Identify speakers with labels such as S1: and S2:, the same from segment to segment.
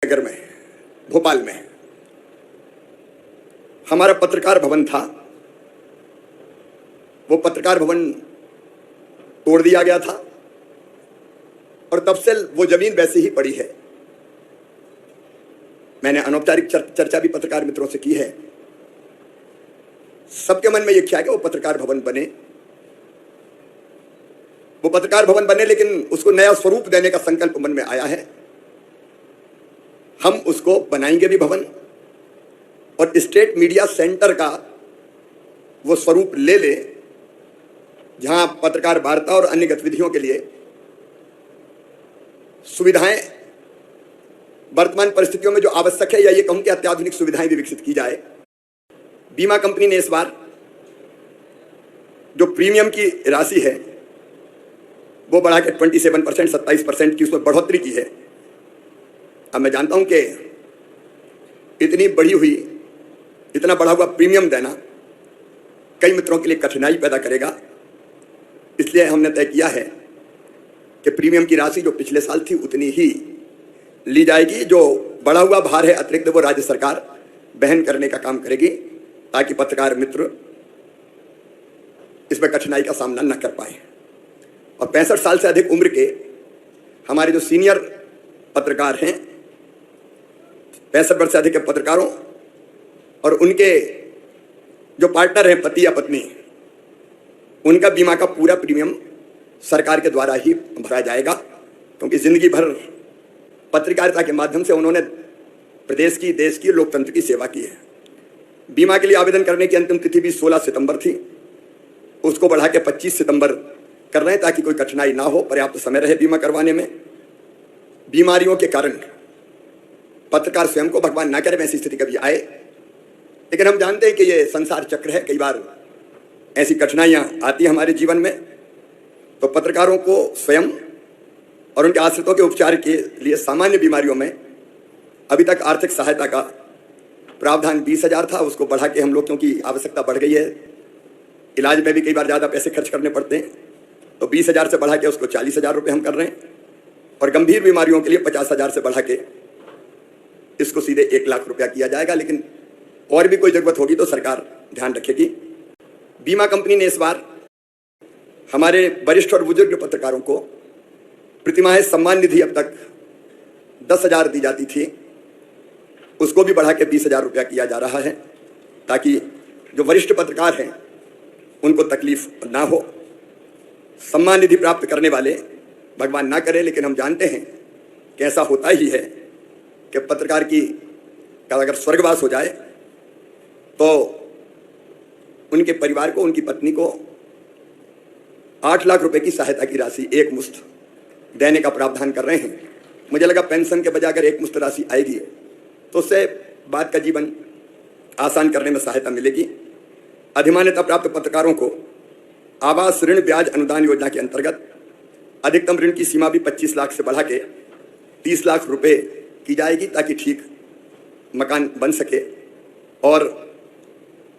S1: नगर में, भोपाल में हमारा पत्रकार भवन था। वो पत्रकार भवन तोड़ दिया गया था और तब से वो जमीन वैसे ही पड़ी है। मैंने अनौपचारिक चर्चा भी पत्रकार मित्रों से की है। सबके मन में ये ख्याल है कि वो पत्रकार भवन बने, वो पत्रकार भवन बने, लेकिन उसको नया स्वरूप देने का संकल्प मन में आया है। हम उसको बनाएंगे भी भवन और स्टेट मीडिया सेंटर का वो स्वरूप ले ले, जहां पत्रकार वार्ता और अन्य गतिविधियों के लिए सुविधाएं वर्तमान परिस्थितियों में जो आवश्यक है, या ये कहूं कि अत्याधुनिक सुविधाएं भी विकसित की जाए। बीमा कंपनी ने इस बार जो प्रीमियम की राशि है वो बढ़ा के 27%, 27% की उसमें बढ़ोतरी की है। अब मैं जानता हूं कि इतनी इतना बढ़ा हुआ प्रीमियम देना कई मित्रों के लिए कठिनाई पैदा करेगा। इसलिए हमने तय किया है कि प्रीमियम की राशि जो पिछले साल थी उतनी ही ली जाएगी। जो बढ़ा हुआ भार है अतिरिक्त वो राज्य सरकार वहन करने का काम करेगी, ताकि पत्रकार मित्र इसमें कठिनाई का सामना न कर पाए। और 65 साल से अधिक उम्र के हमारे जो सीनियर पत्रकार हैं, 65 वर्ष से अधिक के पत्रकारों और उनके जो पार्टनर हैं, पति या पत्नी, उनका बीमा का पूरा प्रीमियम सरकार के द्वारा ही भरा जाएगा, क्योंकि जिंदगी भर पत्रकारिता के माध्यम से उन्होंने प्रदेश की, देश की, लोकतंत्र की सेवा की है। बीमा के लिए आवेदन करने की अंतिम तिथि भी 16 सितंबर थी, उसको बढ़ा के 25 सितंबर कर रहे हैं, ताकि कोई कठिनाई ना हो, पर्याप्त समय रहे बीमा करवाने में। बीमारियों के कारण पत्रकार स्वयं को, भगवान ना करे ऐसी स्थिति कभी आए, लेकिन हम जानते हैं कि ये संसार चक्र है, कई बार ऐसी कठिनाइयां आती है हमारे जीवन में। तो पत्रकारों को स्वयं और उनके आश्रितों के उपचार के लिए सामान्य बीमारियों में अभी तक आर्थिक सहायता का प्रावधान 20,000 था, उसको बढ़ा के हम लोग, क्योंकि आवश्यकता बढ़ गई है, इलाज में भी कई बार ज़्यादा पैसे खर्च करने पड़ते हैं, तो 20,000 से बढ़ा के उसको 40,000 रुपये हम कर रहे हैं। और गंभीर बीमारियों के लिए 50,000 से बढ़ा के इसको सीधे 1 लाख रुपया किया जाएगा। लेकिन और भी कोई जरूरत होगी तो सरकार ध्यान रखेगी। बीमा कंपनी ने इस बार हमारे वरिष्ठ और बुजुर्ग पत्रकारों को प्रतिमाह सम्मान निधि अब तक 10,000 दी जाती थी, उसको भी बढ़ा के 20,000 रुपया किया जा रहा है, ताकि जो वरिष्ठ पत्रकार हैं उनको तकलीफ ना हो। सम्मान निधि प्राप्त करने वाले, भगवान ना करे, लेकिन हम जानते हैं कि ऐसा होता ही है कि पत्रकार का अगर स्वर्गवास हो जाए तो उनके परिवार को, उनकी पत्नी को 8 लाख रुपए की सहायता की राशि एक मुश्त देने का प्रावधान कर रहे हैं। मुझे लगा पेंशन के बजाय अगर एक मुश्त राशि आएगी तो उससे बाद का जीवन आसान करने में सहायता मिलेगी। अधिमान्यता प्राप्त पत्रकारों को आवास ऋण ब्याज अनुदान योजना के अंतर्गत अधिकतम ऋण की सीमा भी 25 लाख से बढ़ा के 30 लाख रुपए की जाएगी, ताकि ठीक मकान बन सके। और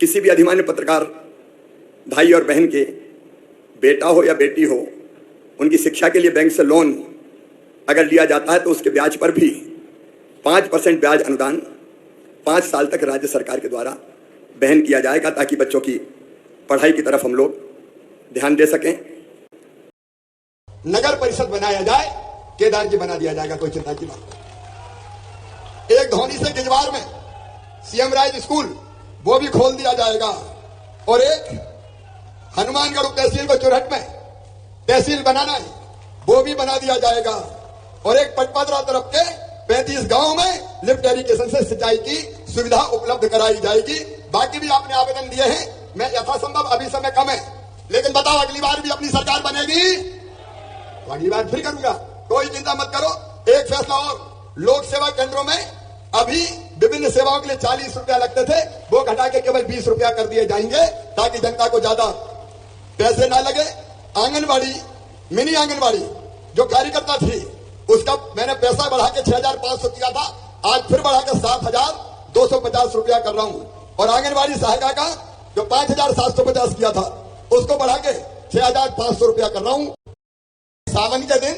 S1: किसी भी अधिमान्य पत्रकार भाई और बहन के बेटा हो या बेटी हो, उनकी शिक्षा के लिए बैंक से लोन अगर लिया जाता है तो उसके ब्याज पर भी 5% ब्याज अनुदान 5 साल तक राज्य सरकार के द्वारा वहन किया जाएगा, ताकि बच्चों की पढ़ाई की तरफ हम लोग ध्यान दे सकें।
S2: नगर परिषद बनाया जाए, केदार जी बना दिया जाएगा, कोई चिंता की बात नहीं। एक धौनी से गिजवार में सीएम राज स्कूल वो भी खोल दिया जाएगा, और एक हनुमानगढ़ तहसील को चुरहट में तहसील बनाना है वो भी बना दिया जाएगा, और एक पटपदरा तरफ के 35 गांव में लिफ्ट इरिगेशन से सिंचाई की सुविधा उपलब्ध कराई जाएगी। बाकी भी आपने आवेदन दिए हैं, मैं यथासंभव, अभी समय कम है, लेकिन बताओ अगली बार भी अपनी सरकार बनेगी तो अगली बार फिर करूंगा, कोई चिंता मत करो। एक फैसला और, लोक सेवा केंद्रों में अभी विभिन्न सेवाओं के लिए 40 रुपया लगते थे, वो घटा के केवल 20 रुपया कर दिए जाएंगे, ताकि जनता को ज्यादा पैसे ना लगे। आंगनबाड़ी, मिनी आंगनबाड़ी जो कार्यकर्ता थी, उसका मैंने पैसा बढ़ा के 6,500 किया था, आज फिर बढ़ा के 7,250 रुपया कर रहा हूं। और आंगनबाड़ी सहायिका का जो 5,750 किया था, उसको बढ़ा के 6,500 रुपया कर रहा हूं। सावन के दिन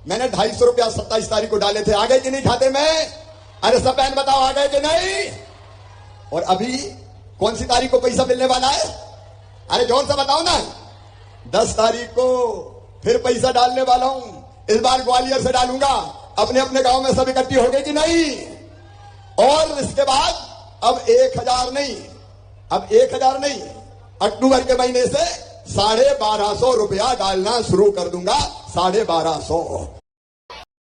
S2: मैंने 250 रुपया 27 तारीख को डाले थे, आ गए कि नहीं खाते में? अरे सब बहन बताओ आ गए कि नहीं? और अभी कौन सी तारीख को पैसा मिलने वाला है? अरे जोर से बताओ ना। 10 तारीख को फिर पैसा डालने वाला हूं। इस बार ग्वालियर से डालूंगा। अपने अपने गांव में सब इकट्ठी हो गए कि नहीं? और इसके बाद अब 1000 नहीं, अब 1000 नहीं, अक्टूबर के महीने से 1250 रुपया डालना शुरू कर दूंगा। 1250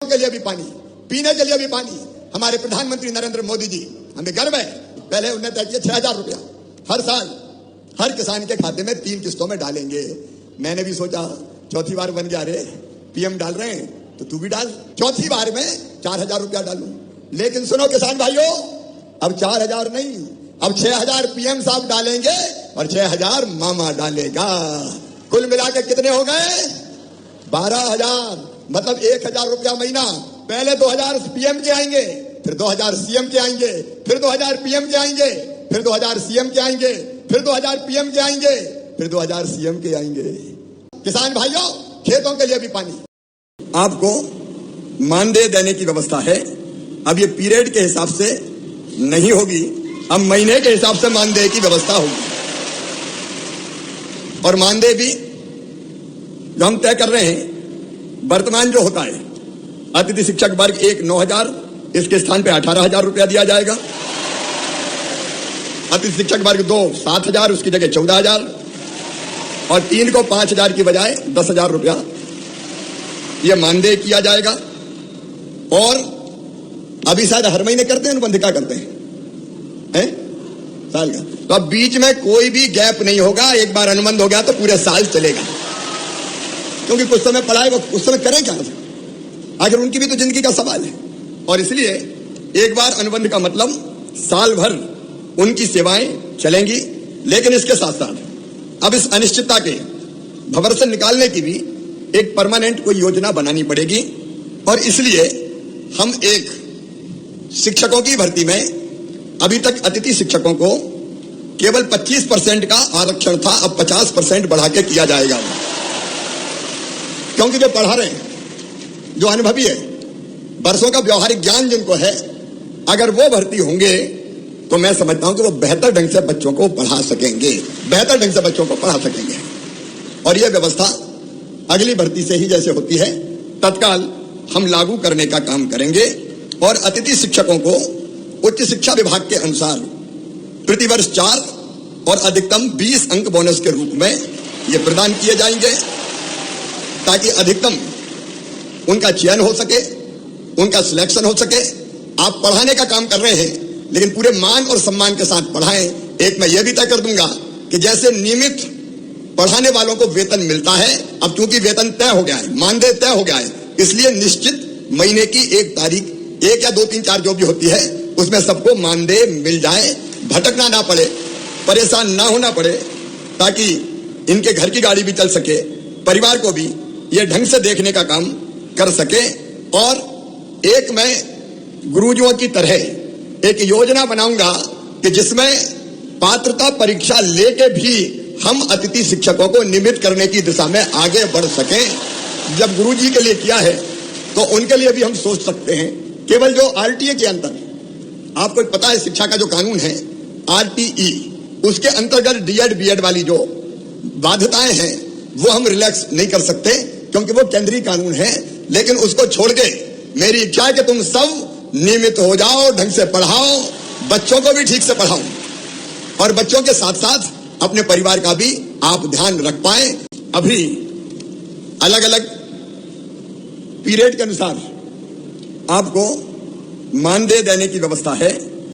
S2: के लिए भी पानी, पीने के लिए भी पानी। हमारे प्रधानमंत्री नरेंद्र मोदी जी, हमें गर्व है, पहले उन्होंने तय किया 6000 रुपया हर साल हर किसान के खाते में 3 किस्तों में डालेंगे। मैंने भी सोचा चौथी बार बन गया, रे पीएम डाल रहे हैं तो तू भी डाल। चौथी बार में 4000 रुपया डालूं। लेकिन सुनो किसान भाइयों, अब 4000 नहीं, अब 6000 पीएम साहब डालेंगे और 6000 मामा डालेगा। कुल मिला के कितने हो गए? 12000। मतलब 1000 रुपया महीना। पहले 2000 पीएम के आएंगे, फिर 2000 सीएम के आएंगे, फिर 2000 पीएम के आएंगे, फिर 2000 सीएम के आएंगे, फिर 2000 पीएम के आएंगे, फिर 2000 सीएम के आएंगे। किसान भाइयों, खेतों के लिए भी पानी। आपको मानदेय देने की व्यवस्था है। अब ये पीरियड के हिसाब से नहीं होगी, अब महीने के हिसाब से मानदेय की व्यवस्था होगी। और मानदेय भी जो हम तय कर रहे हैं, वर्तमान जो होता है, अतिथि शिक्षक वर्ग 1 9000, इसके स्थान पे 18000 रुपया दिया जाएगा। अतिथि शिक्षक वर्ग 2 7000, उसकी जगह 14000, और 3 को 5000 की बजाय 10000 रुपया यह मानदेय किया जाएगा। और अभी शायद हर महीने करते हैं, अनुबंधिका करते हैं, साल का। तो अब बीच में कोई भी गैप नहीं होगा। एक बार अनुबंध हो गया तो पूरे साल चलेगा, क्योंकि कुछ समय पढ़ाए वो उस समय करें क्या? आखिर उनकी भी तो जिंदगी का सवाल है। और इसलिए एक बार अनुबंध का मतलब साल भर उनकी सेवाएं चलेंगी। लेकिन इसके साथ साथ अब इस अनिश्चितता के भंवर से निकालने की भी एक परमानेंट कोई योजना बनानी पड़ेगी। और इसलिए हम एक शिक्षकों की भर्ती में, अभी तक अतिथि शिक्षकों को केवल 25% का आरक्षण था, अब 50% बढ़ा के किया जाएगा। क्योंकि जो पढ़ा रहे हैं, जो अनुभवी है, वर्षों का व्यवहारिक ज्ञान जिनको है, अगर वो भर्ती होंगे तो मैं समझता हूं कि वो बेहतर ढंग से बच्चों को पढ़ा सकेंगे, बेहतर ढंग से बच्चों को पढ़ा सकेंगे। और यह व्यवस्था अगली भर्ती से ही जैसे होती है तत्काल हम लागू करने का काम करेंगे। और अतिथि शिक्षकों को उच्च शिक्षा विभाग के अनुसार प्रतिवर्ष 4 और अधिकतम 20 अंक बोनस के रूप में ये प्रदान किए जाएंगे, ताकि अधिकतम उनका चयन हो सके, उनका सिलेक्शन हो सके। आप पढ़ाने का काम कर रहे हैं, लेकिन पूरे मान और सम्मान के साथ पढ़ाएं। एक मैं यह भी तय कर दूंगा कि जैसे नियमित पढ़ाने वालों को वेतन मिलता है, अब चूंकि वेतन तय हो गया है, मानदेय तय हो गया है, इसलिए निश्चित महीने की 1 तारीख, 1 या 2 3 4 जो भी होती है, उसमें सबको मानदेय मिल जाए, भटकना ना पड़े, परेशान ना होना पड़े, ताकि इनके घर की गाड़ी भी चल सके, परिवार को भी ये ढंग से देखने का काम कर सके। और एक मैं गुरुजियों की तरह एक योजना बनाऊंगा कि जिसमें पात्रता परीक्षा लेके भी हम अतिथि शिक्षकों को नियमित करने की दिशा में आगे बढ़ सकें। जब गुरुजी के लिए किया है तो उनके लिए भी हम सोच सकते हैं। केवल जो आरटीए के अंतर, आपको पता है शिक्षा का जो कानून है आरटीई, उसके अंतर्गत डीएड बीएड वाली जो बाध्यताएं हैं वो हम रिलैक्स नहीं कर सकते, क्योंकि वो केंद्रीय कानून है। लेकिन उसको छोड़ के मेरी इच्छा है कि तुम सब नियमित हो जाओ, ढंग से पढ़ाओ, बच्चों को भी ठीक से पढ़ाओ, और बच्चों के साथ साथ अपने परिवार का भी आप ध्यान रख पाए। अभी अलग अलग पीरियड के अनुसार आपको मानदेय देने की व्यवस्था है।